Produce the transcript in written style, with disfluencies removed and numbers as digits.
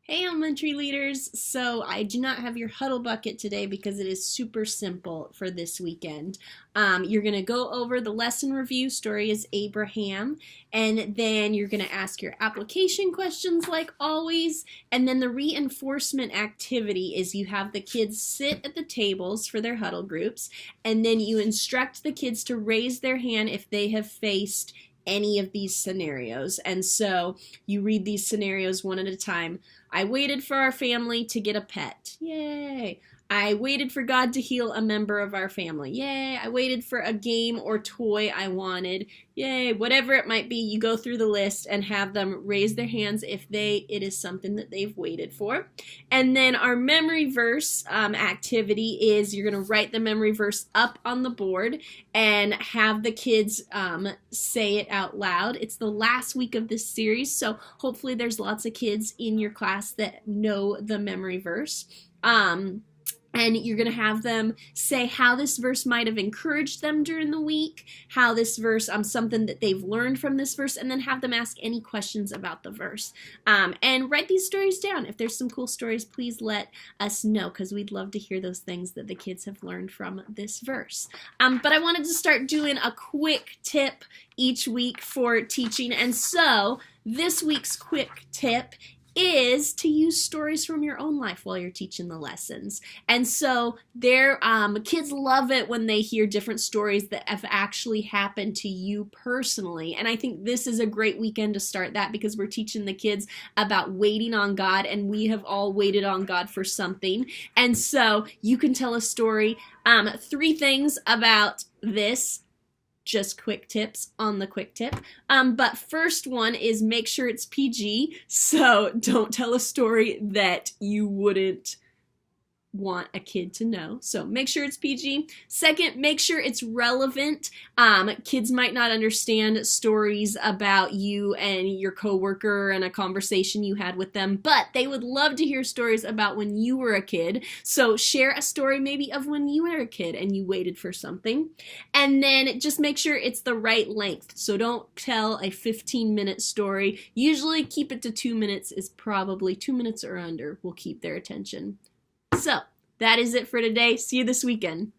Hey elementary leaders, so I do not have your huddle bucket today because it is super simple for this weekend. You're going to go over the lesson review, story is Abraham, and then you're going to ask your application questions like always, and then the reinforcement activity is you have the kids sit at the tables for their huddle groups, and then you instruct the kids to raise their hand if they have faced any of these scenarios. And so you read these scenarios one at a time. I waited for our family to get a pet. Yay! I waited for God to heal a member of our family. Yay! I waited for a game or toy I wanted. Yay! Whatever it might be, you go through the list and have them raise their hands if it is something that they've waited for. And then our memory verse activity is you're going to write the memory verse up on the board and have the kids say it out loud. It's the last week of this series, so hopefully there's lots of kids in your class that know the memory verse. And you're going to have them say how this verse might have encouraged them during the week, how this verse, something that they've learned from this verse, and then have them ask any questions about the verse. And write these stories down. If there's some cool stories, please let us know, because we'd love to hear those things that the kids have learned from this verse. But I wanted to start doing a quick tip each week for teaching, and so this week's quick tip is to use stories from your own life while you're teaching the lessons. And so kids love it when they hear different stories that have actually happened to you personally. And I think this is a great weekend to start that, because we're teaching the kids about waiting on God, and we have all waited on God for something. And so you can tell a story, 3 things about this. Just quick tips on the quick tip. But first one is make sure it's PG, so don't tell a story that you wouldn't want a kid to know. So make sure it's PG. Second, make sure it's relevant. Kids might not understand stories about you and your coworker and a conversation you had with them, but they would love to hear stories about when you were a kid. So share a story maybe of when you were a kid and you waited for something. And then just make sure it's the right length. So don't tell a 15-minute story. Usually keep it to 2 minutes, is probably 2 minutes or under will keep their attention. So, that is it for today. See you this weekend.